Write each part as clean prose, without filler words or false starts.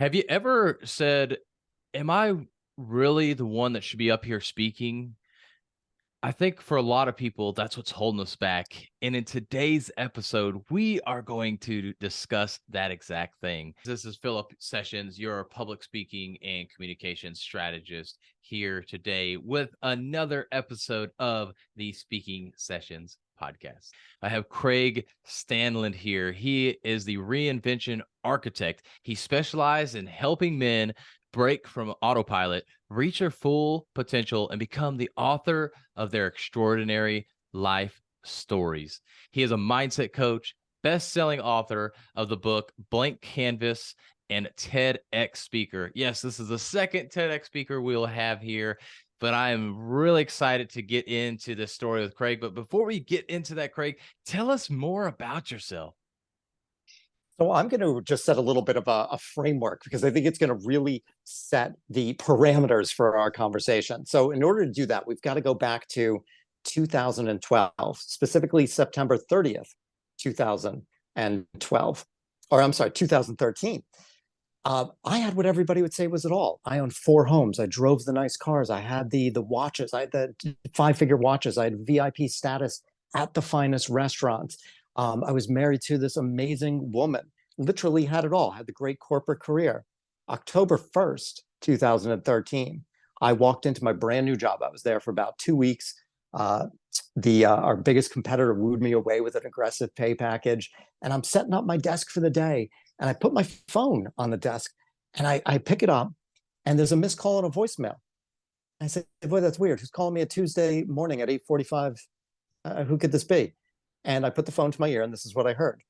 Have you ever said, am I really the one that should be up here speaking? I think for a lot of people, that's what's holding us back. And in today's episode, we are going to discuss that exact thing. This is Philip Sessions, your public speaking and communication strategist, here today with another episode of the Speaking Sessions podcast. I have Craig Stanland here. He is the Reinvention Architect. He specializes in helping men break from autopilot, reach their full potential, and become the author of their extraordinary life stories. He is a mindset coach, best-selling author of the book Blank Canvas, and TEDx speaker. Yes, this is the second TEDx speaker we'll have here, but I am really excited to get into this story with Craig. But before we get into that, Craig, tell us more about yourself. So I'm going to just set a little bit of a framework because I think it's going to really set the parameters for our conversation. So in order to do that, we've got to go back to 2012, specifically September 30th, 2012, or I'm sorry, 2013. I had what everybody would say was it all. I owned 4 homes. I drove the nice cars. I had the watches. I had the 5-figure watches. I had VIP status at the finest restaurants. I was married to this amazing woman, literally had it all, had the great corporate career. October 1st, 2013, I walked into my brand new job. I was there for about 2 weeks. Our biggest competitor wooed me away with an aggressive pay package, and I'm setting up my desk for the day. And I put my phone on the desk, and I pick it up, and there's a missed call and a voicemail. I said, boy, that's weird. Who's calling me a Tuesday morning at 8:45? Who could this be? And I put the phone to my ear, and this is what I heard.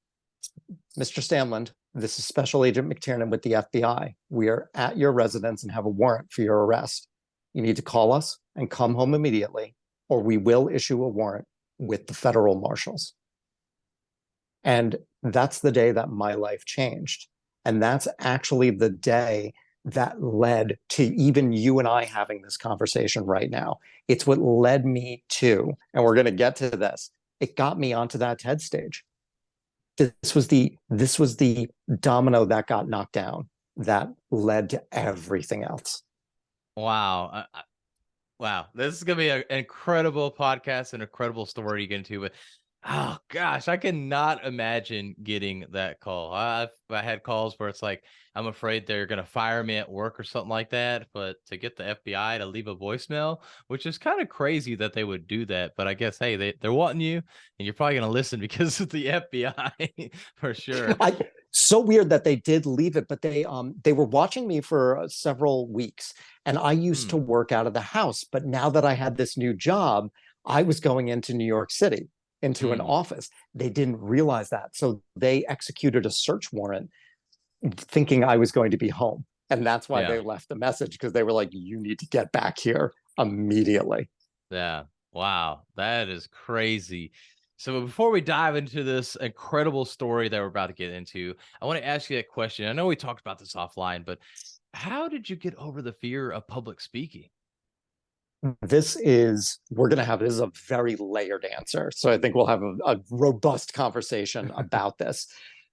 Mr. Stanland, this is Special Agent McTiernan with the FBI. We are at your residence and have a warrant for your arrest. You need to call us and come home immediately, or we will issue a warrant with the federal marshals. And that's the day that my life changed. And that's actually the day that led to even you and I having this conversation right now. It's what led me to, and we're going to get to this, it got me onto that TED stage. This was the domino that got knocked down that led to everything else. Wow. Wow. This is going to be an incredible podcast, an incredible story to get into. But oh gosh, I cannot imagine getting that call. I had calls where it's like, I'm afraid they're going to fire me at work or something like that. But to get the FBI to leave a voicemail, which is kind of crazy that they would do that. But I guess, hey, they're wanting you and you're probably going to listen because of the FBI for sure. So weird that they did leave it, but they were watching me for several weeks, and I used to work out of the house. But now that I had this new job, I was going into New York City into an office. They didn't realize that, so they executed a search warrant, thinking I was going to be home, and that's why they left the message, because they were like, "You need to get back here immediately." Yeah. Wow. That is crazy. So before we dive into this incredible story that we're about to get into, I want to ask you a question. I know we talked about this offline, but how did you get over the fear of public speaking? This is a very layered answer. So I think we'll have a robust conversation about this.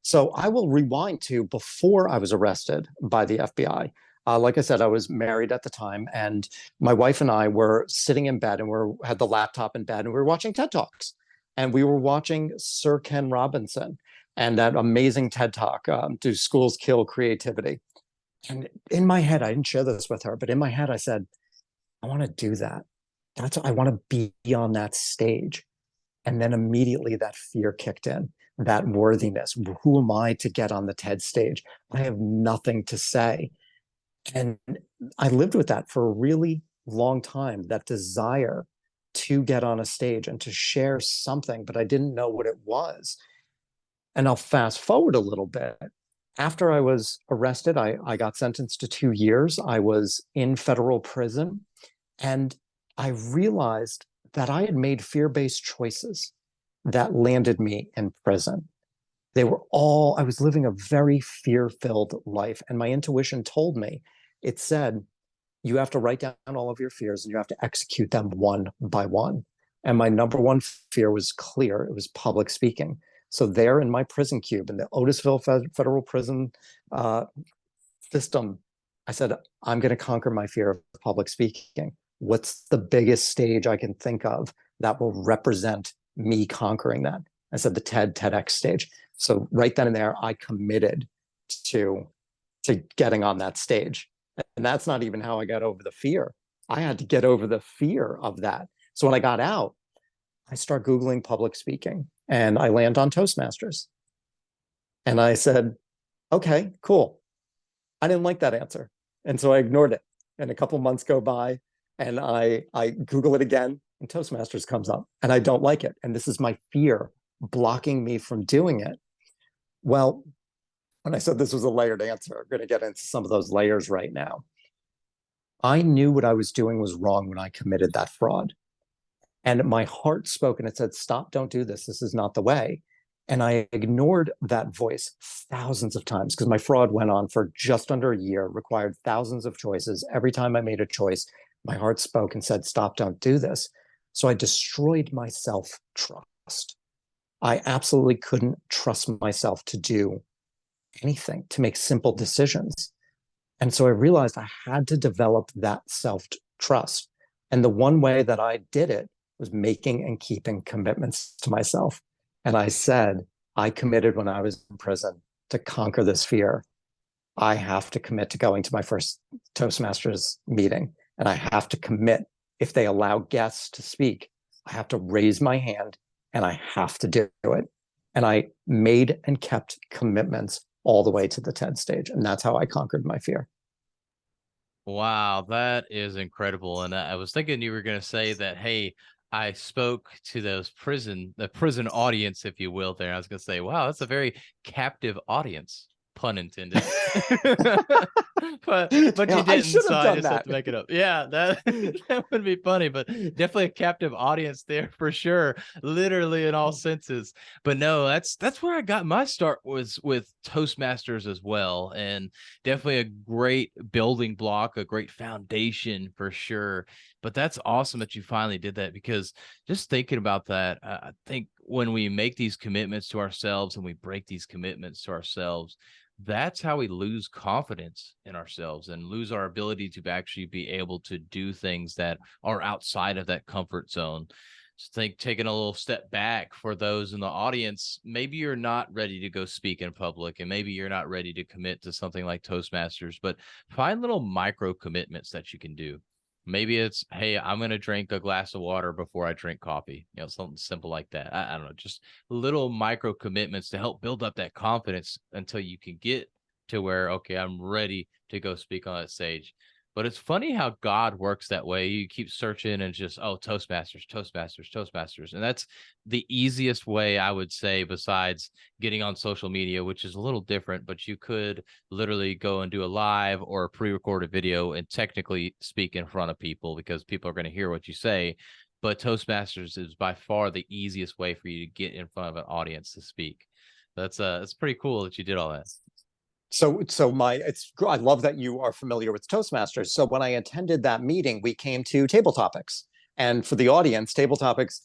So I will rewind to before I was arrested by the FBI. Like I said, I was married at the time, and my wife and I were sitting in bed, and had the laptop in bed, and we were watching TED Talks. And we were watching Sir Ken Robinson and that amazing TED Talk, Do Schools Kill Creativity? And in my head, I didn't share this with her, but in my head, I said, I want to do that. I want to be on that stage. And then immediately that fear kicked in, that worthiness. Who am I to get on the TED stage? I have nothing to say. And I lived with that for a really long time, that desire to get on a stage and to share something, but I didn't know what it was. And I'll fast forward a little bit. After I was arrested, I got sentenced to 2 years. I was in federal prison, and I realized that I had made fear-based choices that landed me in prison. I was living a very fear-filled life, and my intuition told me, it said, you have to write down all of your fears and you have to execute them one by one. And my number one fear was clear. It was public speaking. So there in my prison cube in the Otisville Federal Prison system. I said, I'm going to conquer my fear of public speaking. What's the biggest stage I can think of that will represent me conquering that? I said, the TEDx stage. So right then and there, I committed to getting on that stage. And that's not even how I got over the fear. I had to get over the fear of that. So when I got out, I start Googling public speaking and I land on Toastmasters. And I said, okay, cool. I didn't like that answer. And so I ignored it. And a couple months go by and I Google it again and Toastmasters comes up and I don't like it. And this is my fear blocking me from doing it. Well, when I said this was a layered answer, I'm going to get into some of those layers right now. I knew what I was doing was wrong when I committed that fraud. And my heart spoke and it said, stop, don't do this. This is not the way. And I ignored that voice thousands of times because my fraud went on for just under a year, required thousands of choices. Every time I made a choice, my heart spoke and said, stop, don't do this. So I destroyed my self-trust. I absolutely couldn't trust myself to do anything, to make simple decisions. And so I realized I had to develop that self-trust. And the one way that I did it was making and keeping commitments to myself. And I said, I committed when I was in prison to conquer this fear. I have to commit to going to my first Toastmasters meeting. And I have to commit, if they allow guests to speak, I have to raise my hand and I have to do it. And I made and kept commitments all the way to the TED stage. And that's how I conquered my fear. Wow, that is incredible. And I was thinking you were going to say that, hey, I spoke to the prison audience, if you will, there. I was going to say, wow, that's a very captive audience, pun intended. but Yeah, you didn't, so I just that. have to make it up. Yeah, that that would be funny, but definitely a captive audience there for sure, literally in all senses. But no, that's where I got my start, was with Toastmasters as well, and definitely a great building block, a great foundation for sure. But that's awesome that you finally did that, because just thinking about that, I think when we make these commitments to ourselves and we break these commitments to ourselves, that's how we lose confidence in ourselves and lose our ability to actually be able to do things that are outside of that comfort zone. So think, taking a little step back for those in the audience, maybe you're not ready to go speak in public, and maybe you're not ready to commit to something like Toastmasters, but find little micro commitments that you can do. Maybe it's, hey, I'm going to drink a glass of water before I drink coffee. Something simple like that. I don't know, just little micro commitments to help build up that confidence until you can get to where, okay, I'm ready to go speak on that stage. But it's funny how God works that way. You keep searching and just, oh, Toastmasters, Toastmasters, Toastmasters. And that's the easiest way, I would say, besides getting on social media, which is a little different, but you could literally go and do a live or a pre-recorded video and technically speak in front of people, because people are going to hear what you say. But Toastmasters is by far the easiest way for you to get in front of an audience to speak. It's pretty cool that you did all that. I love that you are familiar with Toastmasters. So when I attended that meeting, we came to table topics. And for the audience, table topics,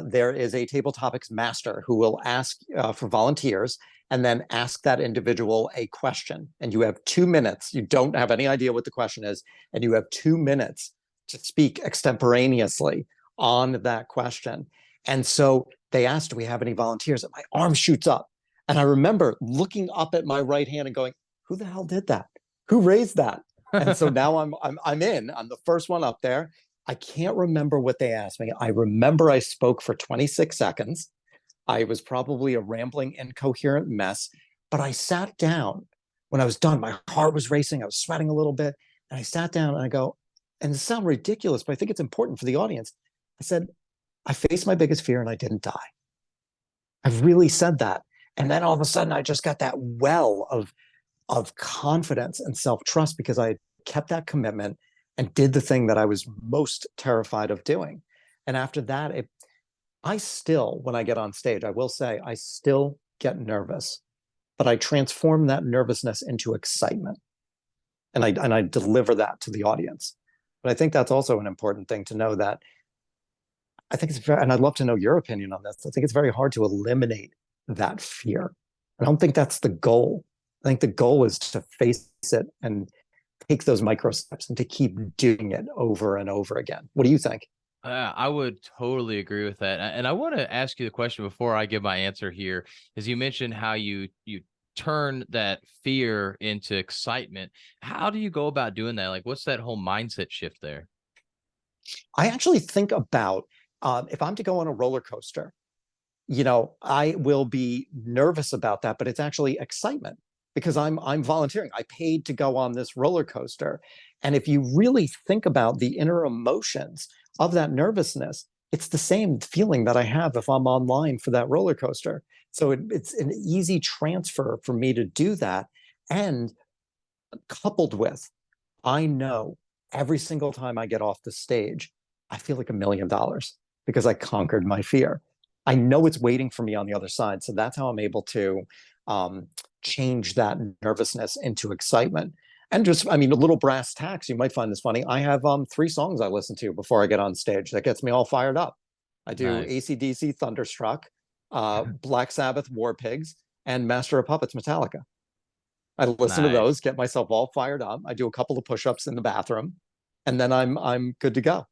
there is a table topics master who will ask for volunteers and then ask that individual a question. And you have 2 minutes. You don't have any idea what the question is. And you have 2 minutes to speak extemporaneously on that question. And so they asked, do we have any volunteers? And my arm shoots up. And I remember looking up at my right hand and going, who the hell did that? Who raised that? And so now I'm the first one up there. I can't remember what they asked me. I remember I spoke for 26 seconds. I was probably a rambling, incoherent mess, but I sat down. When I was done, my heart was racing. I was sweating a little bit. And I sat down and I go, and this sounds ridiculous, but I think it's important for the audience. I said, I faced my biggest fear and I didn't die. I really said that. And then all of a sudden, I just got that well of confidence and self-trust because I kept that commitment and did the thing that I was most terrified of doing. And after that, I still, when I get on stage, I will say, I still get nervous, but I transform that nervousness into excitement. And I deliver that to the audience. But I think that's also an important thing to know, that I think it's very, and I'd love to know your opinion on this. I think it's very hard to eliminate that fear. I don't think that's the goal. I think the goal is to face it and take those micro steps and to keep doing it over and over again. What do you think? I would totally agree with that. And I want to ask you the question before I give my answer here, is you mentioned how you turn that fear into excitement. How do you go about doing that? Like, what's that whole mindset shift there? I actually think about if I'm to go on a roller coaster, you know, I will be nervous about that, but it's actually excitement because I'm volunteering. I paid to go on this roller coaster. And if you really think about the inner emotions of that nervousness, it's the same feeling that I have if I'm online for that roller coaster. So it's an easy transfer for me to do that. And coupled with, I know every single time I get off the stage, I feel like $1 million because I conquered my fear. I know it's waiting for me on the other side. So that's how I'm able to um, change that nervousness into excitement. And just, I mean, a little brass tacks, you might find this funny. I have 3 songs I listen to before I get on stage that gets me all fired up. I do Nice. AC/DC Thunderstruck, Black Sabbath War Pigs, and Master of Puppets Metallica. I listen to Nice. those, get myself all fired up. I do a couple of push-ups in the bathroom, and then I'm good to go.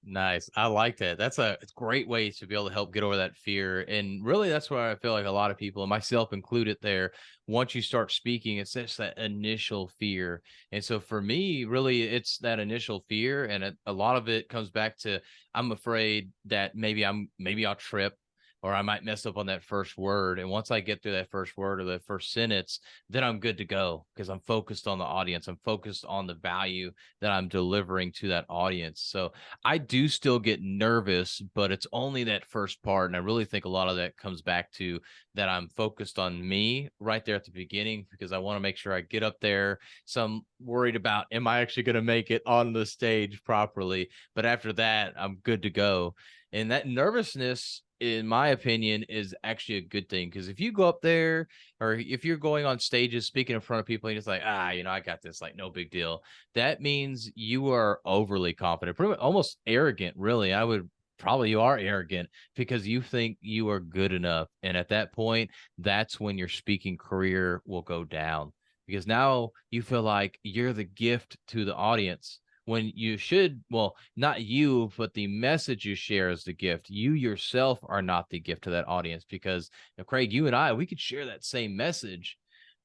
Nice. I like that. That's a great way to be able to help get over that fear. And really, that's where I feel like a lot of people, and myself included, there, once you start speaking, it's just that initial fear. And so for me, really, it's that initial fear. And a lot of it comes back to I'm afraid that maybe I'll trip or I might mess up on that first word. And once I get through that first word or the first sentence, then I'm good to go because I'm focused on the audience. I'm focused on the value that I'm delivering to that audience. So I do still get nervous, but it's only that first part. And I really think a lot of that comes back to that I'm focused on me right there at the beginning because I want to make sure I get up there. So I'm worried about, am I actually going to make it on the stage properly? But after that, I'm good to go. And that nervousness, in my opinion, is actually a good thing because if you go up there or if you're going on stages speaking in front of people and it's like, I got this, like, no big deal, that means you are overly confident, pretty much almost arrogant, really. I would probably you are arrogant because you think you are good enough. And at that point, that's when your speaking career will go down because now you feel like you're the gift to the audience when you should, well, not you, but the message you share is the gift. You yourself are not the gift to that audience because, Craig, you and I, we could share that same message,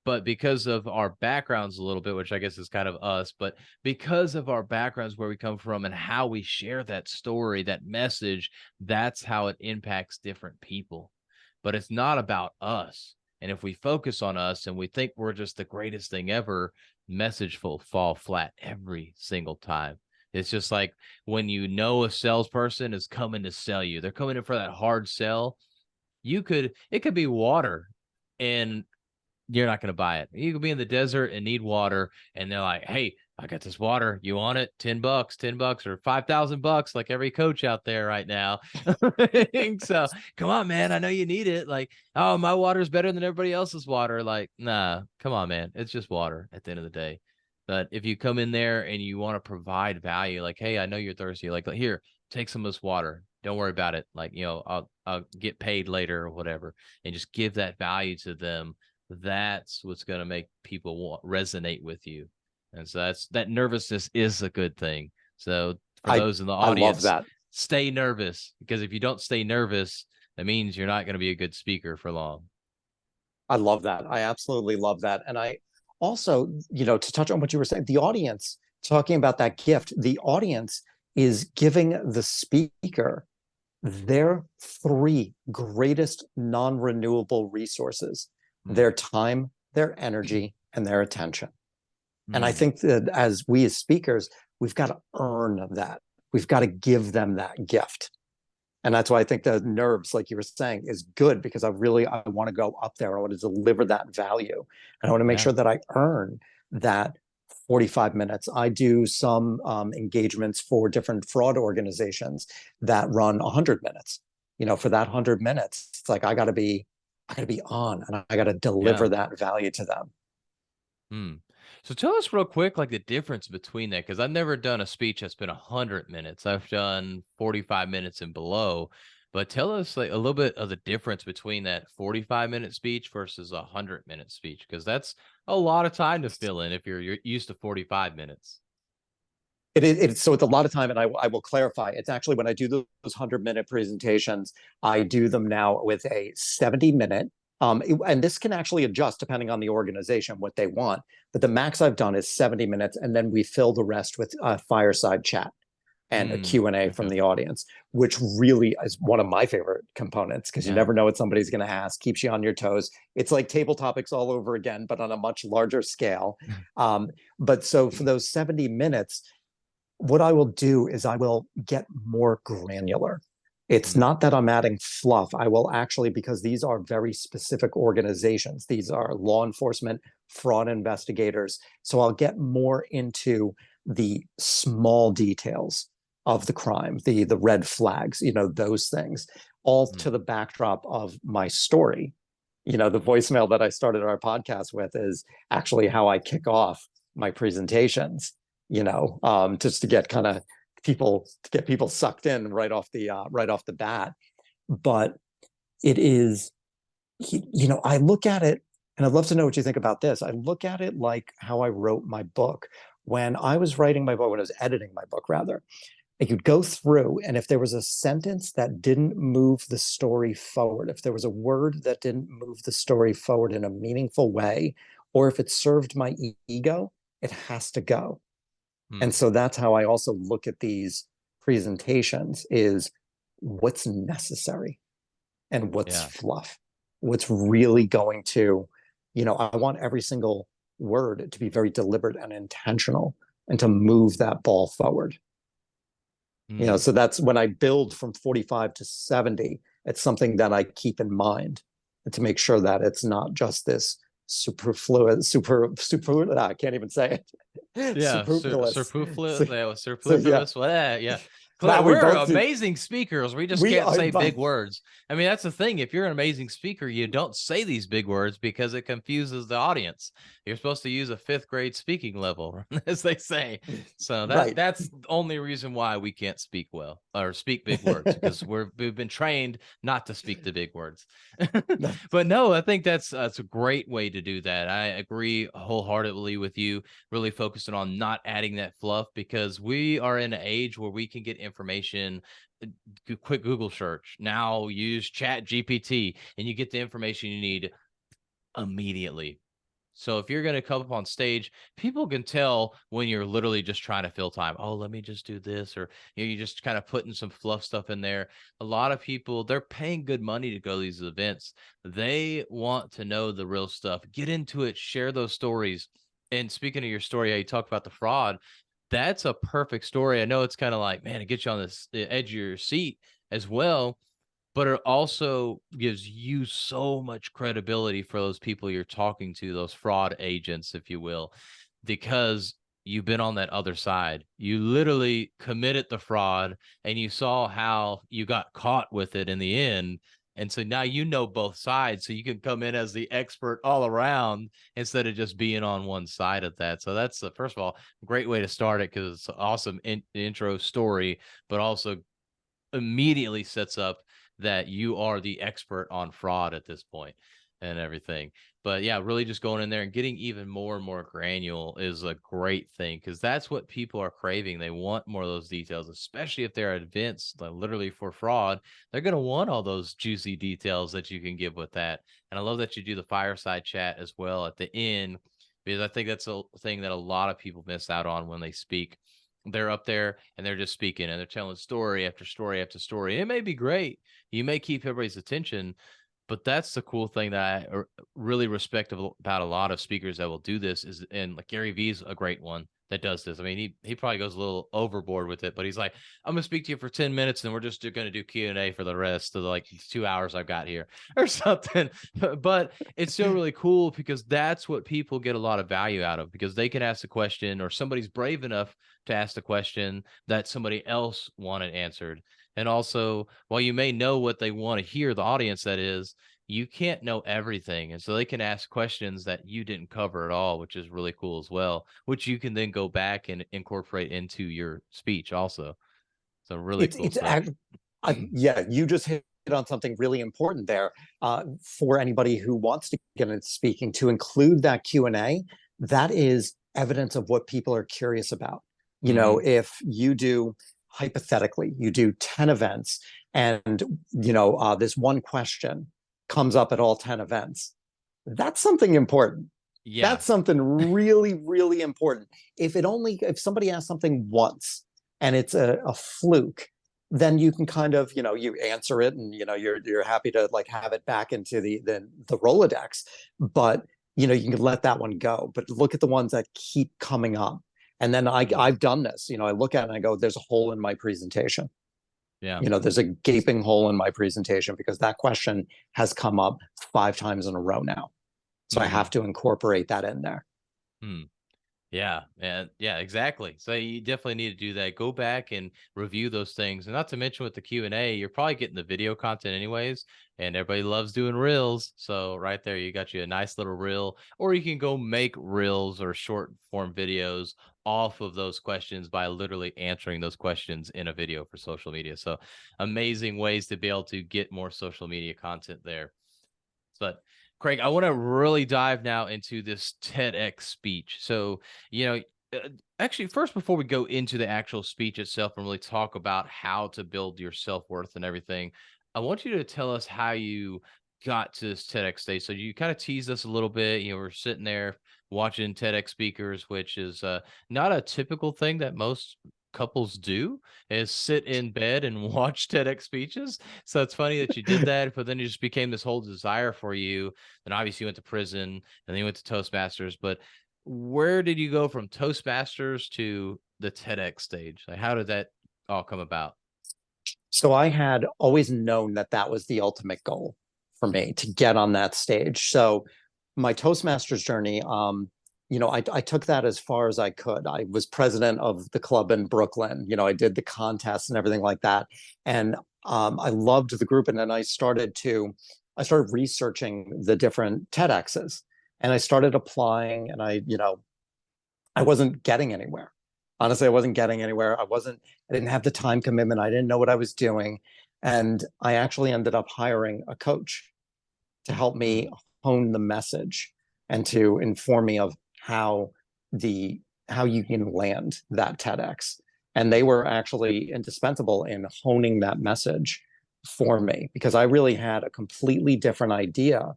but because of our backgrounds a little bit, which I guess is kind of us, but because of our backgrounds, where we come from and how we share that story, that message, that's how it impacts different people. But it's not about us. And if we focus on us and we think we're just the greatest thing ever, message will fall flat every single time. It's just like when you know a salesperson is coming to sell you, they're coming in for that hard sell. It could be water, and you're not going to buy it. You could be in the desert and need water, and they're like, "Hey, I got this water. You want it? $10, $10, or $5,000, like every coach out there right now." So come on, man. I know you need it. Like, oh, my water is better than everybody else's water. Like, nah, come on, man. It's just water at the end of the day. But if you come in there and you want to provide value, like, hey, I know you're thirsty. Like, here, take some of this water. Don't worry about it. Like, I'll get paid later or whatever, and just give that value to them. That's what's going to make people resonate with you. And so that nervousness is a good thing. So for I those in the I love audience, that. stay nervous, because if you don't stay nervous, that means you're not going to be a good speaker for long. I love that. I absolutely love that. And I also, you know, to touch on what you were saying, the audience, talking about that gift, the audience is giving the speaker their 3 greatest non-renewable resources: Hmm. their time, their energy, and their attention. And I Hmm. think that as we as speakers, we've got to earn that. We've got to give them that gift. And that's why I think the nerves, like you were saying, is good because I want to go up there. I want to deliver that value. And I want to make Yeah. sure that I earn that 45 minutes. I do some engagements for different fraud organizations that run 100 minutes. You know, for that 100 minutes, it's like I got to be on, and I got to Yeah. deliver that value to them. Hmm. So tell us real quick, like the difference between that, because I've never done a speech that's been 100 minutes. I've done 45 minutes and below. But tell us like a little bit of the difference between that 45-minute speech versus a 100-minute speech, because that's a lot of time to fill in if you're used to 45 minutes. So it's a lot of time, and I will clarify. It's actually when I do those 100-minute presentations, I do them now with a 70-minute. And this can actually adjust depending on the organization, what they want. But the max I've done is 70 minutes, and then we fill the rest with a fireside chat and a Q&A from Okay. the audience, which really is one of my favorite components because you never know what somebody's going to ask, keeps you on your toes. It's like table topics all over again, but on a much larger scale. But so for those 70 minutes, what I will do is I will get more granular. It's not that I'm adding fluff. I will actually, because these are very specific organizations, these are law enforcement, fraud investigators. So I'll get more into the small details of the crime, the red flags, those things, all to the backdrop of my story. The voicemail that I started our podcast with is actually how I kick off my presentations, just to get people sucked in right off the bat. But it is, I look at it, and I'd love to know what you think about this. I look at it like how I wrote my book. When I was editing my book, rather, I could go through, and if there was a sentence that didn't move the story forward, if there was a word that didn't move the story forward in a meaningful way, or if it served my ego, it has to go. And so that's how I also look at these presentations, is what's necessary and what's fluff, what's really going to, I want every single word to be very deliberate and intentional and to move that ball forward. So that's when I build from 45 to 70, it's something that I keep in mind, and to make sure that it's not just this superfluous, I can't even say it. Superfluous. Superfluous. Well, yeah. Wow, We're amazing speakers. We just can't say both big words. I mean, that's the thing. If you're an amazing speaker, you don't say these big words because it confuses the audience. You're supposed to use a 5th grade speaking level, as they say. So that's the only reason why we can't speak well or speak big words, because we've been trained not to speak the big words. But no, I think that's a great way to do that. I agree wholeheartedly with you, really focusing on not adding that fluff, because we are in an age where we can get information. Quick Google search now, use Chat GPT, and you get the information you need immediately. So if you're going to come up on stage, people can tell when you're literally just trying to fill time. Oh, let me just do this. Or you're just kind of putting some fluff stuff in there. A lot of people, they're paying good money to go to these events. They want to know the real stuff. Get into it, share those stories. And speaking of your story, how you talk about the fraud, that's a perfect story. I know it's kind of like, man, it gets you on the edge of your seat as well, but it also gives you so much credibility for those people you're talking to, those fraud agents, if you will, because you've been on that other side. You literally committed the fraud and you saw how you got caught with it in the end. And so now you know both sides, so you can come in as the expert all around instead of just being on one side of that. So that's, first of all, a great way to start it, because it's an awesome intro story, but also immediately sets up that you are the expert on fraud at this point and everything. But yeah, really just going in there and getting even more and more granular is a great thing, because that's what people are craving. They want more of those details, especially if they're advanced, like literally for fraud. They're going to want all those juicy details that you can give with that. And I love that you do the fireside chat as well at the end, because I think that's a thing that a lot of people miss out on when they speak. They're up there and they're just speaking and they're telling story after story after story. It may be great. You may keep everybody's attention, but that's the cool thing that I really respect about a lot of speakers that will do this is, and like Gary Vee's a great one that does this. I mean, he probably goes a little overboard with it, but he's like, I'm going to speak to you for 10 minutes and we're just going to do Q&A for the rest of the, like 2 hours I've got here or something. But it's still really cool, because that's what people get a lot of value out of, because they can ask a question, or somebody's brave enough to ask the question that somebody else wanted answered. And also, while you may know what they want to hear, the audience that is, you can't know everything. And so they can ask questions that you didn't cover at all, which is really cool as well, which you can then go back and incorporate into your speech also. So really cool stuff. Yeah, you just hit on something really important there, for anybody who wants to get into speaking, to include that Q&A. That is evidence of what people are curious about. You know, if you do, hypothetically, you do 10 events and, this one question comes up at all 10 events, that's something important. Yeah. That's something really, really important. If somebody asks something once and it's a fluke, then you can kind of, you answer it, and you're happy to like have it back into the Rolodex. But you can let that one go. But look at the ones that keep coming up. And then I've done this. I look at it and I go, there's a hole in my presentation. Yeah. There's a gaping hole in my presentation because that question has come up 5 times in a row now. So I have to incorporate that in there. Yeah, yeah, exactly. So you definitely need to do that. Go back and review those things. And not to mention with the Q&A, you're probably getting the video content anyways, and everybody loves doing reels. So right there, you got you a nice little reel, or you can go make reels or short form videos off of those questions by literally answering those questions in a video for social media. So amazing ways to be able to get more social media content there. But Craig, I want to really dive now into this TEDx speech. So, actually, first, before we go into the actual speech itself and really talk about how to build your self-worth and everything, I want you to tell us how you got to this TEDx stage. So you kind of teased us a little bit. We're sitting there watching TEDx speakers, which is not a typical thing that most couples do, is sit in bed and watch TEDx speeches. So it's funny that you did that, but then it just became this whole desire for you. Then obviously you went to prison and then you went to Toastmasters. But where did you go from Toastmasters to the TEDx stage? Like, how did that all come about? So I had always known that that was the ultimate goal for me, to get on that stage. So my Toastmasters journey, I took that as far as I could. I was president of the club in Brooklyn. I did the contests and everything like that. And I loved the group. And then I started researching the different TEDx's, and I started applying, and I wasn't getting anywhere. Honestly, I wasn't getting anywhere. I didn't have the time commitment. I didn't know what I was doing. And I actually ended up hiring a coach to help me hone the message and to inform me of how you can land that TEDx. And they were actually indispensable in honing that message for me, because I really had a completely different idea.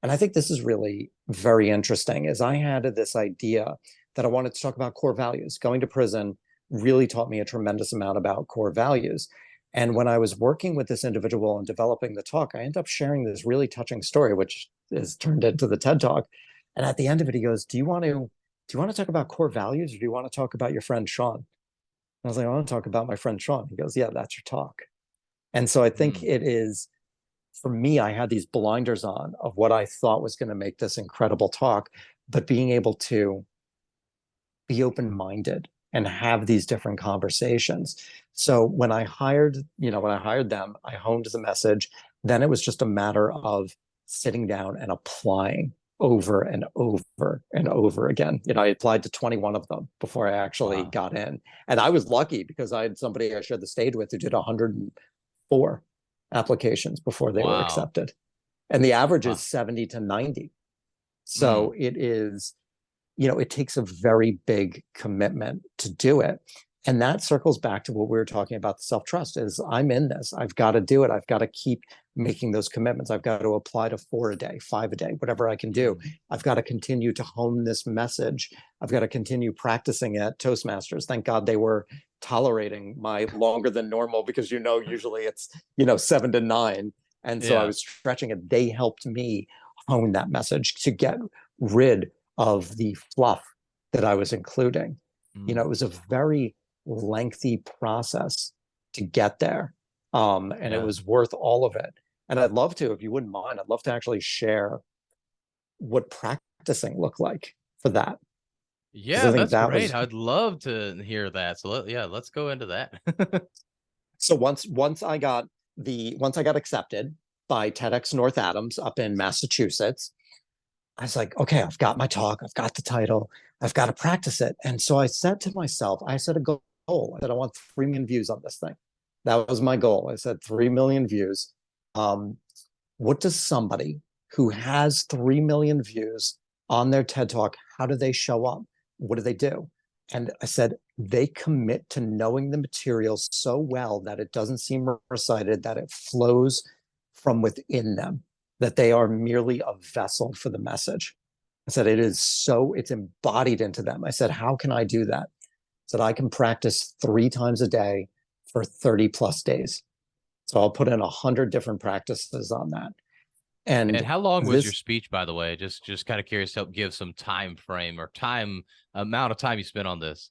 And I think this is really very interesting, is I had this idea that I wanted to talk about core values. Going to prison really taught me a tremendous amount about core values. And when I was working with this individual and developing the talk, I ended up sharing this really touching story, which is turned into the TED Talk. And at the end of it, he goes, do you want to talk about core values, or do you want to talk about your friend Sean? And I was like, I want to talk about my friend Sean. He goes, yeah, that's your talk. And so I think it is, for me, I had these blinders on of what I thought was going to make this incredible talk, but being able to be open-minded and have these different conversations. So when I hired them, I honed the message. Then it was just a matter of sitting down and applying over and over and over again. I applied to 21 of them before I actually got in. And I was lucky because I had somebody I shared the stage with who did 104 applications before they were accepted. And the average is 70 to 90. So it is, it takes a very big commitment to do it. And that circles back to what we were talking about, the self-trust, is I'm in this. I've got to do it. I've got to keep making those commitments. I've got to apply to 4 a day, 5 a day, whatever I can do. I've got to continue to hone this message. I've got to continue practicing at Toastmasters. Thank God they were tolerating my longer than normal, because, usually it's, 7 to 9. And so I was stretching it. They helped me hone that message to get rid of the fluff that I was including. It was a very lengthy process to get there. And it was worth all of it. And I'd love to, if you wouldn't mind, I'd love to actually share what practicing looked like for that. Yeah, that's great. I'd love to hear that. So let's go into that. So once I got accepted by TEDx North Adams up in Massachusetts, I was like, okay, I've got my talk, I've got the title, I've got to practice it. And so I said to myself, I set a goal that I want 3 million views on this thing. That was my goal. I said 3 million views. Um, what does somebody who has 3 million views on their TED Talk, how do they show up? What do they do? And I said, they commit to knowing the material so well that it doesn't seem recited, that it flows from within them, that they are merely a vessel for the message. I said, it's embodied into them. I said, how can I do that? I said, I can practice 3 times a day for 30 plus days. So I'll put in 100 different practices on that. And And how long was your this speech, by the way? Just kind of curious to help give some time frame or time amount of time you spent on this.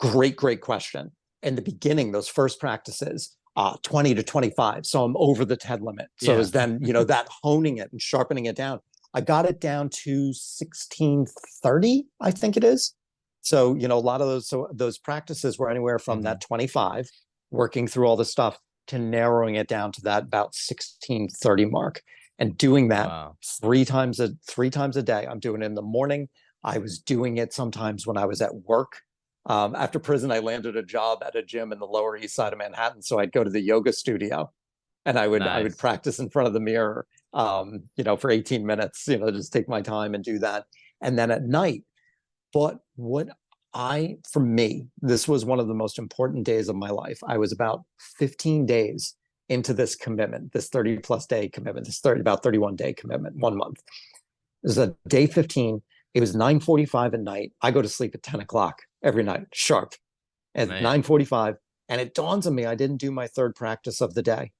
great question. In the beginning, those first practices, 20 to 25. So I'm over the TED limit. So Yeah. is then, that honing it and sharpening it down. I got it down to 1630, I think it is. So, a lot of those practices were anywhere from that 25, working through all the stuff, to narrowing it down to that about 1630 mark, and doing that Wow. 3 times a day. I'm doing it in the morning. I was doing it sometimes when I was at work. After prison, I landed a job at a gym in the Lower East Side of Manhattan. So I'd go to the yoga studio, and I would Nice. practice in front of the mirror, for 18 minutes, just take my time and do that. And then at night, but for me, this was one of the most important days of my life. I was about 15 days into this commitment, this 30 plus day commitment, about 31 day commitment, 1 month. It was a day 15. It was 9:45 at night. I go to sleep at 10 o'clock every night, sharp, at Man. 9:45. And it dawns on me, I didn't do my third practice of the day.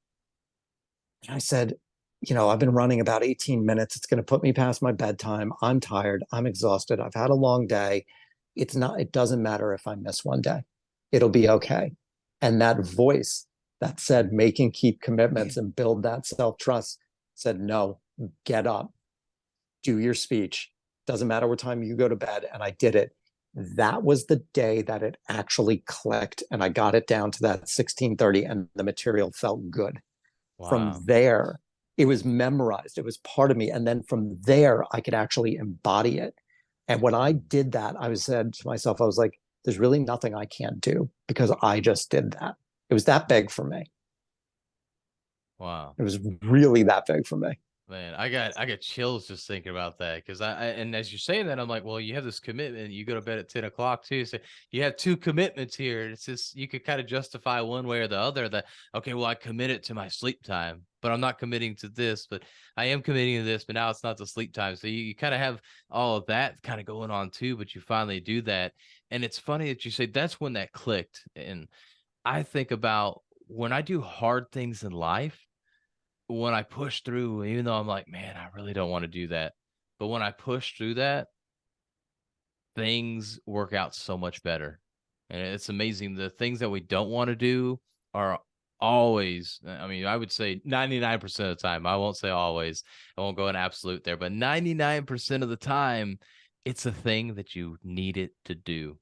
And I said, I've been running about 18 minutes. It's going to put me past my bedtime. I'm tired. I'm exhausted. I've had a long day. It doesn't matter if I miss one day. It'll be okay. And that voice that said, make and keep commitments and build that self-trust, said, no, get up, do your speech. Doesn't matter what time you go to bed. And I did it. That was the day that it actually clicked. And I got it down to that 1630, and the material felt good. From Wow. there, it was memorized. It was part of me. And then from there, I could actually embody it. And when I did that, said to myself, I was like, there's really nothing I can't do, because I just did that. It was that big for me. Wow. It was really that big for me. Man, I got chills just thinking about that, because and as you're saying that, I'm like, well, you have this commitment. You go to bed at 10 o'clock too, so you have two commitments here. It's just you could kind of justify one way or the other that, okay, well, I committed to my sleep time, but I'm not committing to this, but I am committing to this, but now it's not the sleep time. So you kind of have all of that kind of going on too, but you finally do that, and it's funny that you say that's when that clicked. And I think about when I do hard things in life, when I push through, even though I'm like, man, I really don't want to do that. But when I push through that, things work out so much better. And it's amazing. The things that we don't want to do are always, I mean, I would say 99% of the time. I won't say always. I won't go in absolute there, but 99% of the time, it's a thing that you need it to do.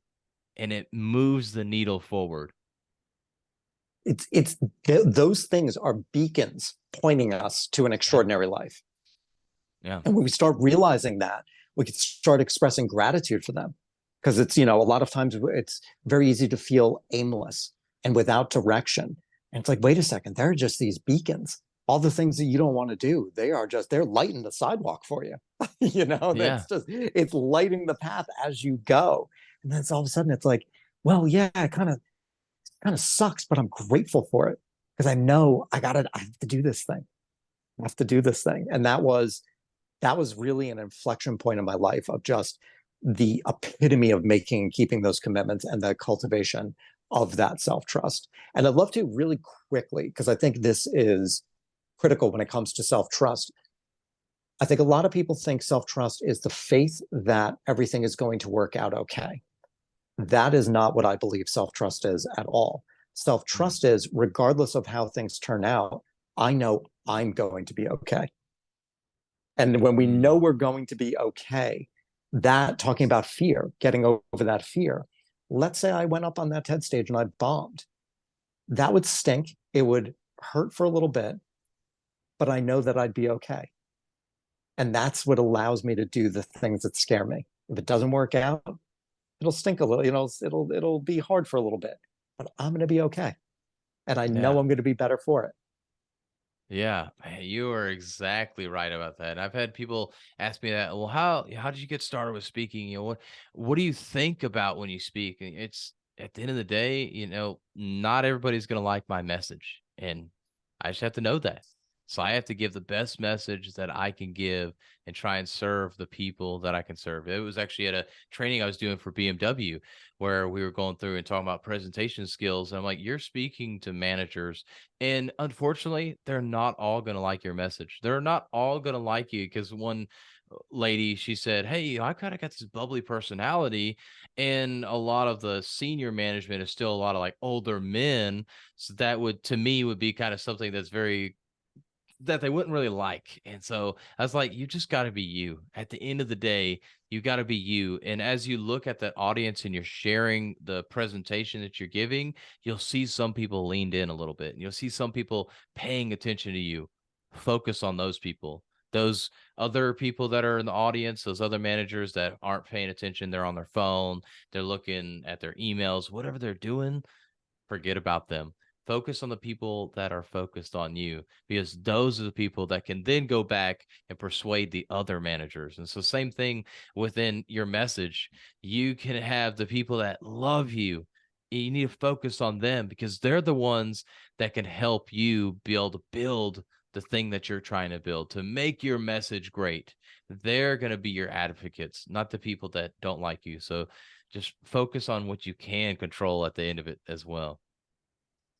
And it moves the needle forward. Those things are beacons pointing us to an Yeah. extraordinary life. Yeah. And when we start realizing that, we can start expressing gratitude for them. Because a lot of times it's very easy to feel aimless and without direction. And it's like, wait a second, they're just these beacons. All the things that you don't want to do, they're lighting the sidewalk for you. Yeah. It's lighting the path as you go. And then it's all of a sudden, it's like, well, yeah, it kind of sucks, but I'm grateful for it, because I know I have to do this thing. I have to do this thing. And that was really an inflection point in my life, of just the epitome of making and keeping those commitments, and the cultivation of that self-trust. And I'd love to really quickly, because I think this is critical when it comes to self-trust. I think a lot of people think self-trust is the faith that everything is going to work out okay. That is not what I believe self-trust is at all. Mm. Self-trust is, regardless of how things turn out, I know I'm going to be okay. And when we know Mm. we're going to be okay, that, talking about fear, getting over that fear. Let's say I went up on that TED stage and I bombed. That would stink. It would hurt for a little bit, but I know that I'd be okay. And that's what allows me to do the things that scare me. If it doesn't work out, it'll stink a little, it'll be hard for a little bit, but I'm going to be okay. And I know Yeah. I'm going to be better for it. Yeah, man, you are exactly right about that. And I've had people ask me that, well, how did you get started with speaking? What do you think about when you speak? And it's at the end of the day, not everybody's gonna like my message. And I just have to know that. So I have to give the best message that I can give and try and serve the people that I can serve. It was actually at a training I was doing for BMW where we were going through and talking about presentation skills. And I'm like, you're speaking to managers, and unfortunately, they're not all going to like your message. They're not all going to like you because one lady, she said, hey, I kind of got this bubbly personality. And a lot of the senior management is still a lot of like older men. So that would, to me, would be kind of something that's very that they wouldn't really like. And so I was like, you just got to be you. At the end of the day, you got to be you. And as you look at that audience and you're sharing the presentation that you're giving, you'll see some people leaned in a little bit and you'll see some people paying attention to you. Focus on those people. Those other people that are in the audience, those other managers that aren't paying attention, they're on their phone, they're looking at their emails, whatever they're doing, forget about them. Focus on the people that are focused on you, because those are the people that can then go back and persuade the other managers. And so, same thing within your message. You can have the people that love you. You need to focus on them because they're the ones that can help you be able to build the thing that you're trying to build to make your message great. They're going to be your advocates, not the people that don't like you. So, just focus on what you can control at the end of it as well.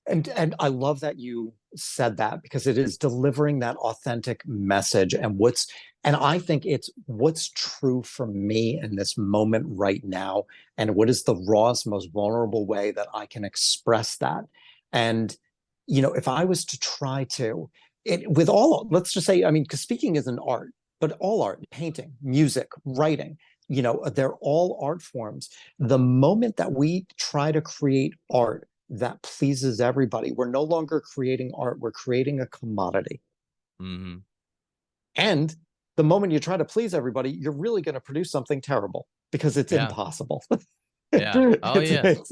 And I love that you said that because it is delivering that authentic message and I think it's what's true for me in this moment right now, and what is the rawest, most vulnerable way that I can express that. And if I was to try to it with all, let's just say, I mean, because speaking is an art, but all art, painting, music, writing, they're all art forms. The moment that we try to create art that pleases everybody, we're no longer creating art, we're creating a commodity. Mhm. And the moment you try to please everybody, you're really going to produce something terrible because it's Yeah. impossible. Yeah. Oh, it's, yeah. it's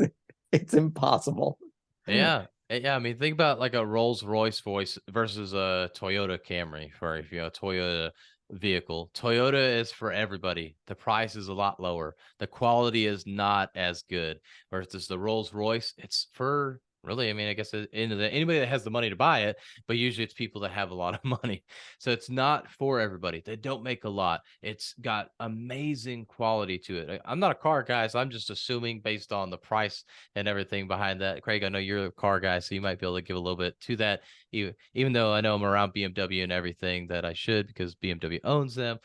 it's impossible. Yeah. Yeah, I mean, think about like a Rolls-Royce voice versus a Toyota Camry for if you know, a Toyota vehicle. Toyota is for everybody. The price is a lot lower. The quality is not as good. Versus the Rolls-Royce, it's for really, I mean, I guess anybody that has the money to buy it, but usually it's people that have a lot of money. So it's not for everybody. They don't make a lot. It's got amazing quality to it. I'm not a car guy, so I'm just assuming based on the price and everything behind that. Craig, I know you're a car guy, so you might be able to give a little bit to that. Even though I know I'm around BMW and everything that I should because BMW owns them,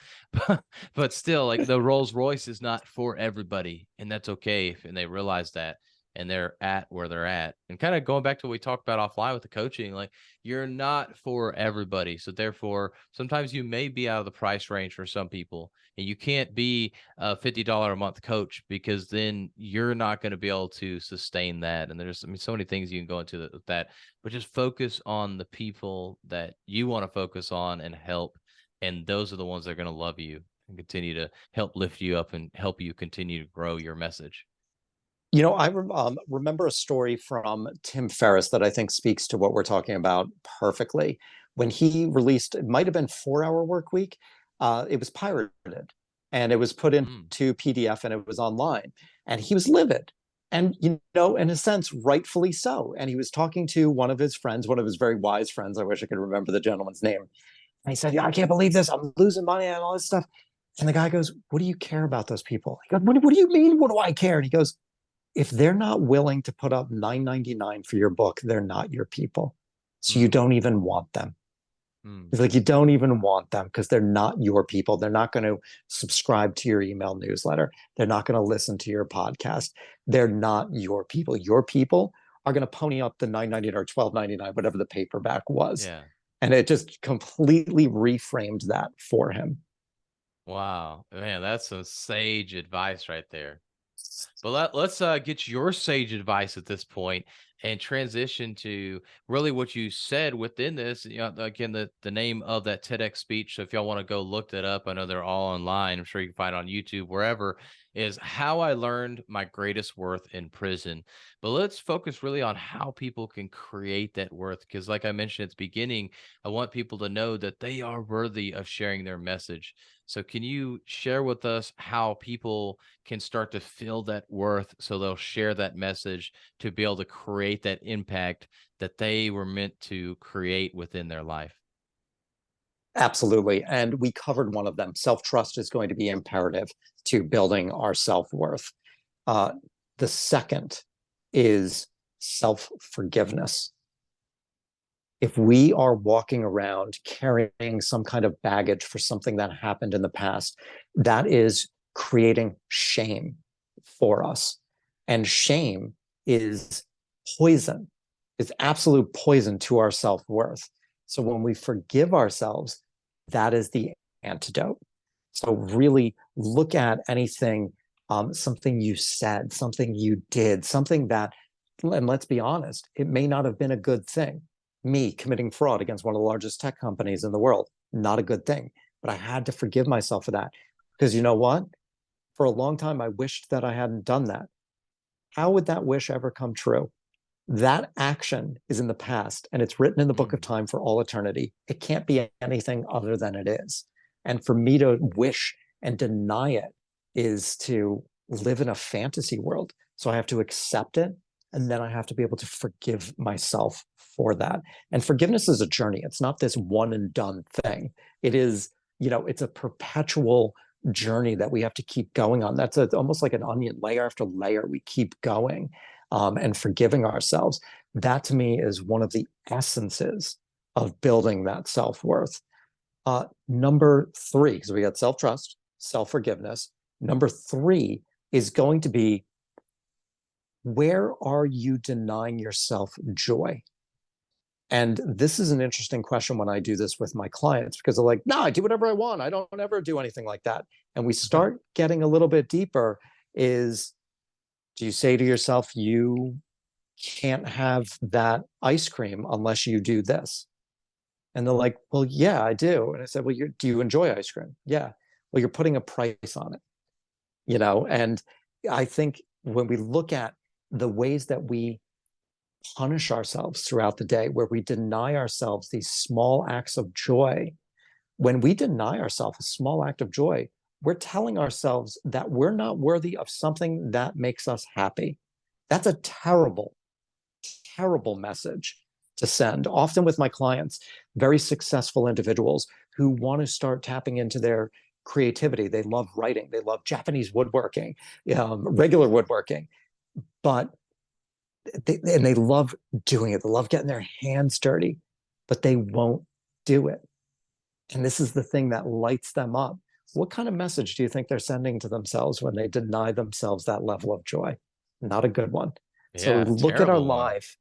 but still, like the Rolls Royce is not for everybody, and that's okay. And they realize that, and they're at where they're at. And kind of going back to what we talked about offline with the coaching, like you're not for everybody, so therefore sometimes you may be out of the price range for some people, and you can't be a $50 a month coach because then you're not going to be able to sustain that. And there's, I mean, so many things you can go into that, but just focus on the people that you want to focus on and help. And those are the ones that are going to love you and continue to help lift you up and help you continue to grow your message. I remember a story from Tim Ferriss that I think speaks to what we're talking about perfectly. When he released, it might have been 4 Hour Work Week. It was pirated and it was put Mm, into PDF and it was online. And he was livid. And, in a sense, rightfully so. And he was talking to one of his friends, one of his very wise friends. I wish I could remember the gentleman's name. And he said, yeah, I can't believe this. I'm losing money and all this stuff. And the guy goes, what do you care about those people? He goes, what do you mean? What do I care? And he goes, if they're not willing to put up $9.99 for your book, they're not your people. So you mm, don't even want them. mm. It's like you don't even want them because they're not your people. They're not going to subscribe to your email newsletter. They're not going to listen to your podcast. They're not your people. Your people are going to pony up the $9.99 or $12.99, whatever the paperback was. Yeah. And it just completely reframed that for him. Wow. Man, that's some sage advice right there. But let's get your sage advice at this point and transition to really what you said within this. Again, the name of that TEDx speech. So if y'all want to go look that up, I know they're all online. I'm sure you can find it on YouTube, wherever. is how I learned my greatest worth in prison. But let's focus really on how people can create that worth. Because, like I mentioned at the beginning, I want people to know that they are worthy of sharing their message. So, can you share with us how people can start to feel that worth so they'll share that message to be able to create that impact that they were meant to create within their life? Absolutely. And we covered one of them. Self-trust is going to be imperative to building our self-worth. Uh, the second is self-forgiveness. If we are walking around carrying some kind of baggage for something that happened in the past, that is creating shame for us. And shame is poison, it's absolute poison to our self-worth. So when we forgive ourselves, that is the antidote. So really look at anything, something you said, something you did, something that, and let's be honest, it may not have been a good thing. Me committing fraud against one of the largest tech companies in the world, not a good thing. But I had to forgive myself for that. Because you know what? For a long time, I wished that I hadn't done that. How would that wish ever come true? That action is in the past and it's written in the book of time for all eternity. It can't be anything other than it is. And for me to wish and deny it is to live in a fantasy world. So I have to accept it. And then I have to be able to forgive myself for that. And forgiveness is a journey. It's not this one and done thing. It is, it's a perpetual journey that we have to keep going on. That's almost like an onion, layer after layer. We keep going and forgiving ourselves. That to me is one of the essences of building that self-worth. Number three, because we got self-trust, self-forgiveness. Number three is going to be, where are you denying yourself joy? And this is an interesting question when I do this with my clients, because they're like, no, I do whatever I want. I don't ever do anything like that. And we start getting a little bit deeper is, do you say to yourself, you can't have that ice cream unless you do this? And they're like, well, yeah, I do. And I said, well, do you enjoy ice cream? Yeah. Well, you're putting a price on it, and I think when we look at the ways that we punish ourselves throughout the day, where we deny ourselves these small acts of joy, when we deny ourselves a small act of joy, we're telling ourselves that we're not worthy of something that makes us happy. That's a terrible, terrible message to send. Often with my clients, very successful individuals who want to start tapping into their creativity. They love writing. They love Japanese woodworking, regular woodworking, but they love doing it. They love getting their hands dirty, but they won't do it. And this is the thing that lights them up. What kind of message do you think they're sending to themselves when they deny themselves that level of joy? Not a good one. So Yeah, look at our terrible one. life.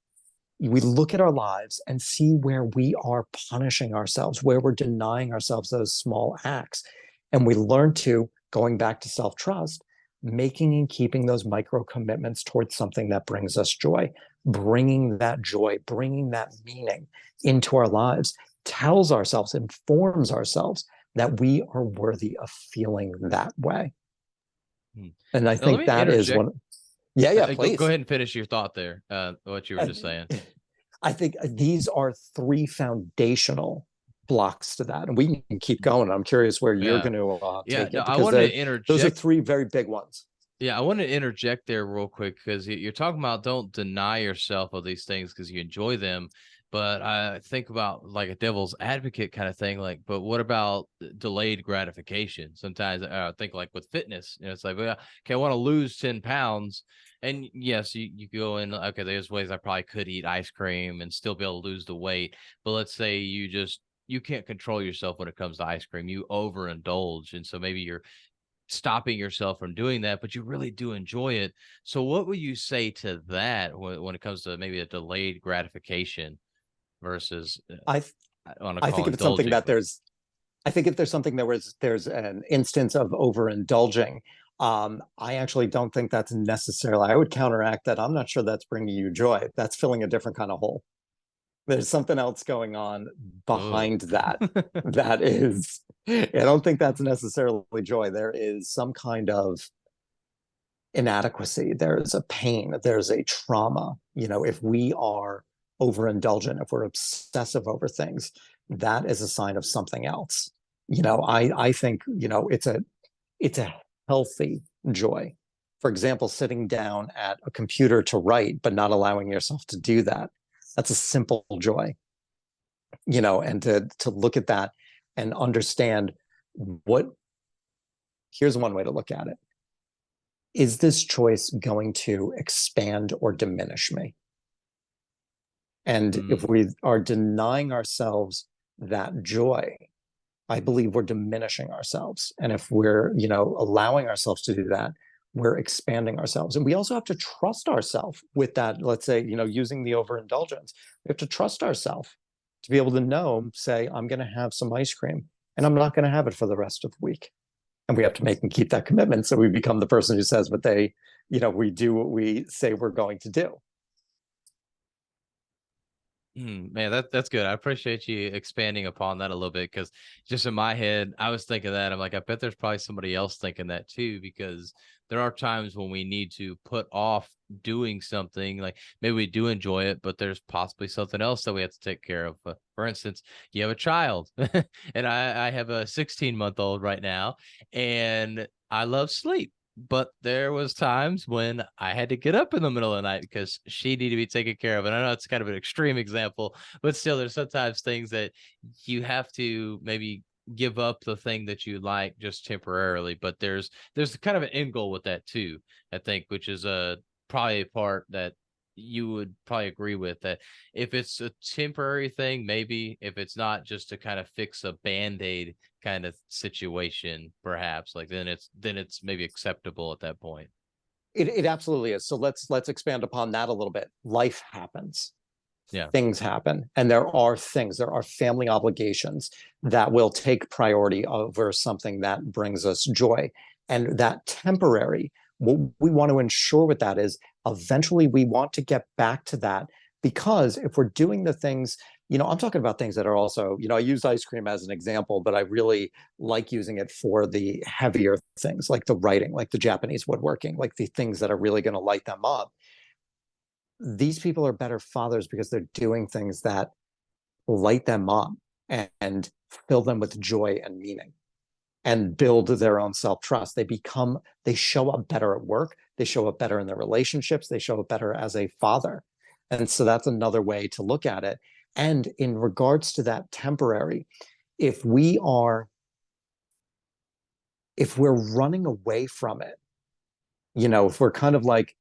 We look at our lives and see where we are punishing ourselves, where we're denying ourselves those small acts. And we learn to, going back to self-trust, making and keeping those micro commitments towards something that brings us joy, bringing that joy, bringing that meaning into our lives, tells ourselves, informs ourselves that we are worthy of feeling that way. And I Now, let think me that is interject. one. Yeah, Go please. ahead and finish your thought there. What you were just saying. I think these are three foundational blocks to that. And we can keep going. I'm curious where you're Yeah. going to Yeah. take No, it, I because wanted to those are interject. three very big ones. Yeah, I want to interject there real quick because you're talking about don't deny yourself of these things because you enjoy them. But I think about like a devil's advocate kind of thing. Like, but what about delayed gratification? Sometimes I think like with fitness, it's like, well, okay, I want to lose 10 pounds. And yes, you go in, okay, there's ways I probably could eat ice cream and still be able to lose the weight. But let's say you can't control yourself when it comes to ice cream. You overindulge. And so maybe you're stopping yourself from doing that, but you really do enjoy it. So what would you say to that when it comes to maybe a delayed gratification versus I I want to I call think if it's something indulging, that but I think if there's something there's an instance of overindulging, I actually don't think that's necessarily. I would counteract that. I'm not sure that's bringing you joy. That's filling a different kind of hole. There's something else going on oh, behind that. That is, I don't think that's necessarily joy. There is some kind of inadequacy, there's a pain, there's a trauma. If we are overindulgent, if we're obsessive over things, that is a sign of something else. I think, it's a healthy joy. For example, sitting down at a computer to write, but not allowing yourself to do that. That's a simple joy, and to look at that and understand what, here's one way to look at it. Is this choice going to expand or diminish me? And if we are denying ourselves that joy, I believe we're diminishing ourselves. And if we're, allowing ourselves to do that, we're expanding ourselves. And we also have to trust ourselves with that. Let's say, using the overindulgence, we have to trust ourselves to be able to know, say, I'm going to have some ice cream and I'm not going to have it for the rest of the week. And we have to make and keep that commitment. So we become the person who says what we do what we say we're going to do. Man, that's good. I appreciate you expanding upon that a little bit, because just in my head, I was thinking that. I'm like, I bet there's probably somebody else thinking that too, because there are times when we need to put off doing something. Like maybe we do enjoy it, but there's possibly something else that we have to take care of. For instance, you have a child, and I have a 16-month-old right now, and I love sleep. But there was times when I had to get up in the middle of the night because she needed to be taken care of. And I know it's kind of an extreme example, but still there's sometimes things that you have to maybe give up the thing that you like just temporarily. But there's kind of an end goal with that too, I think, which is probably a part that you would probably agree with, that if it's a temporary thing, maybe. If it's not just to kind of fix a band-aid kind of situation, perhaps, like then it's maybe acceptable at that point. It absolutely is. So let's expand upon that a little bit. Life happens. Yeah. Things happen, and there are family obligations that will take priority over something that brings us joy. And that temporary, what we want to ensure with that is eventually we want to get back to that, because if we're doing the things, I'm talking about things that are also, I use ice cream as an example, but I really like using it for the heavier things, like the writing, like the Japanese woodworking, like the things that are really going to light them up. These people are better fathers because they're doing things that light them up and fill them with joy and meaning and build their own self-trust. They show up better at work. They show up better in their relationships. They show up better as a father. And so that's another way to look at it. And in regards to that temporary, if we're running away from it, if we're kind of like,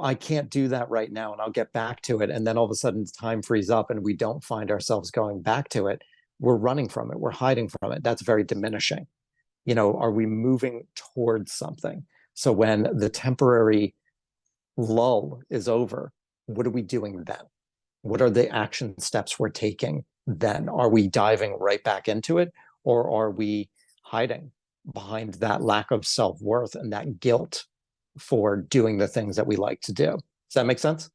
I can't do that right now and I'll get back to it. And then all of a sudden time frees up and we don't find ourselves going back to it. We're running from it. We're hiding from it. That's very diminishing. Are we moving towards something? So when the temporary lull is over, what are we doing then? What are the action steps we're taking then? Are we diving right back into it, or are we hiding behind that lack of self-worth and that guilt for doing the things that we like to do? Does that make sense?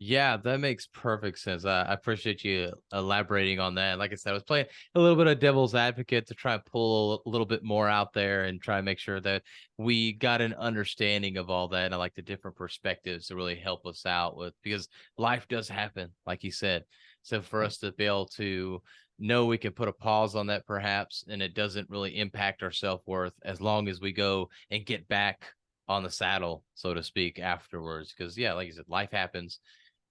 Yeah, that makes perfect sense. I appreciate you elaborating on that. Like I said, I was playing a little bit of devil's advocate to try and pull a little bit more out there and try and make sure that we got an understanding of all that. And I like the different perspectives to really help us out with, because life does happen, like you said. So for us to be able to know we can put a pause on that perhaps, and it doesn't really impact our self-worth as long as we go and get back on the saddle, so to speak, afterwards. Because yeah, like you said, life happens.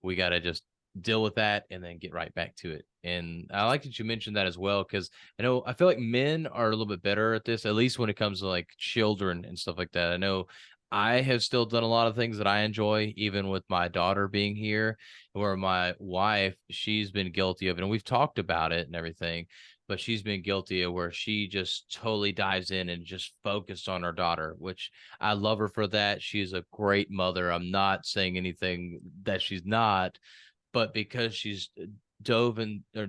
We got to just deal with that and then get right back to it. And I like that you mentioned that as well, because I feel like men are a little bit better at this, at least when it comes to like children and stuff like that. I know I have still done a lot of things that I enjoy, even with my daughter being here, where my wife, she's been guilty of it. And we've talked about it and everything, but she's been guilty of where she just totally dives in and just focused on her daughter, which I love her for that. She's a great mother. I'm not saying anything that she's not, but because she's dove in or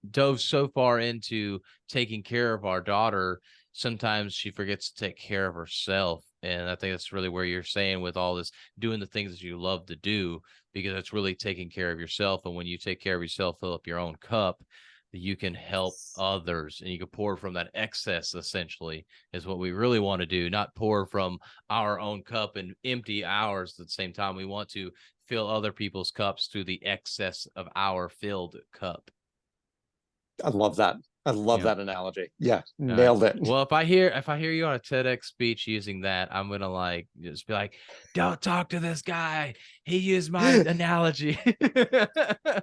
dove so far into taking care of our daughter, sometimes she forgets to take care of herself. And I think that's really where you're saying with all this, doing the things that you love to do, because it's really taking care of yourself. And when you take care of yourself, fill up your own cup, that you can help others, and you can pour from that excess, essentially, is what we really want to do, not pour from our own cup and empty ours at the same time. We want to fill other people's cups through the excess of our filled cup. I love that. I love Yeah. that analogy. Yeah, All right. nailed it. Well, if I hear you on a TEDx speech using that, I'm gonna like just be like, "Don't talk to this guy. He used my analogy."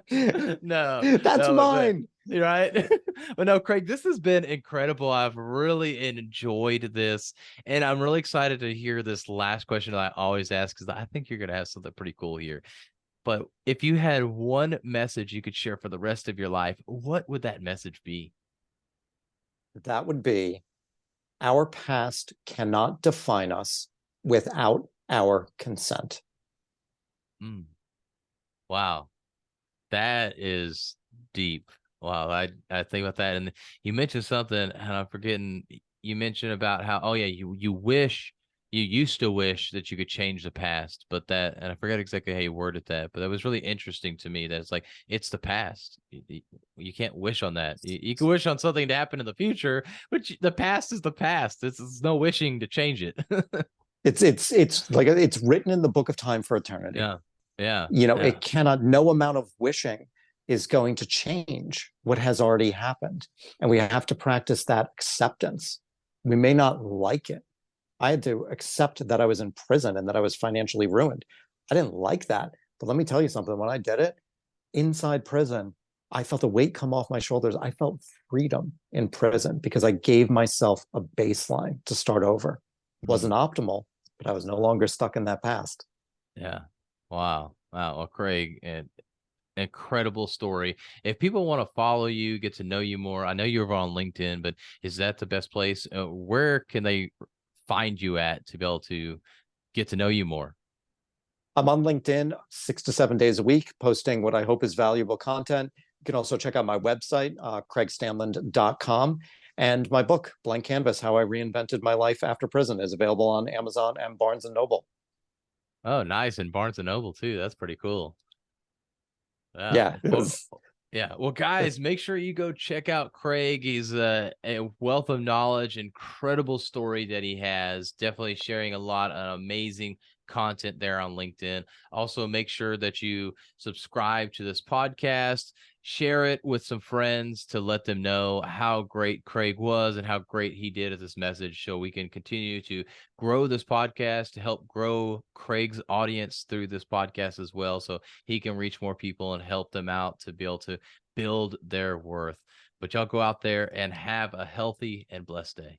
No, That's no, but mine. you're right. But no, Craig, this has been incredible. I've really enjoyed this, and I'm really excited to hear this last question that I always ask, because I think you're gonna have something pretty cool here. But if you had one message you could share for the rest of your life, what would that message be? That would be, our past cannot define us without our consent. Mm. Wow. That is deep. Wow, I think about that, and you mentioned something, and I'm forgetting. You mentioned about how, oh yeah, you used to wish that you could change the past, but that, and I forget exactly how you worded that, but that was really interesting to me. That it's like it's the past. You can't wish on that. You can wish on something to happen in the future, but the past is the past. It's no wishing to change it. It's like it's written in the book of time for eternity. Yeah, yeah, You know, yeah. it cannot, no amount of wishing is going to change what has already happened. And we have to practice that acceptance. We may not like it. I had to accept that I was in prison and that I was financially ruined. I didn't like that. But let me tell you something, when I did it inside prison, I felt a weight come off my shoulders. I felt freedom in prison because I gave myself a baseline to start over. It wasn't Mm. optimal, but I was no longer stuck in that past. Yeah. Wow. Wow. Well, Craig, and incredible story. If people want to follow you, get to know you more, I know you're over on LinkedIn, but is that the best place? Where can they find you at to be able to get to know you more? I'm on LinkedIn 6 to 7 days a week, posting what I hope is valuable content. You can also check out my website, craigstanland.com. And my book, Blank Canvas, How I Reinvented My Life After Prison, is available on Amazon and Barnes and Noble. Oh, nice. And Barnes and Noble too. That's pretty cool. Yeah. Yeah, Well, yeah. Well, guys, make sure you go check out Craig. He's a wealth of knowledge, incredible story that he has. Definitely sharing a lot of amazing content there on LinkedIn. Also, make sure that you subscribe to this podcast, share it with some friends to let them know how great Craig was and how great he did at this message, so we can continue to grow this podcast to help grow Craig's audience through this podcast as well, so he can reach more people and help them out to be able to build their worth. But y'all go out there and have a healthy and blessed day.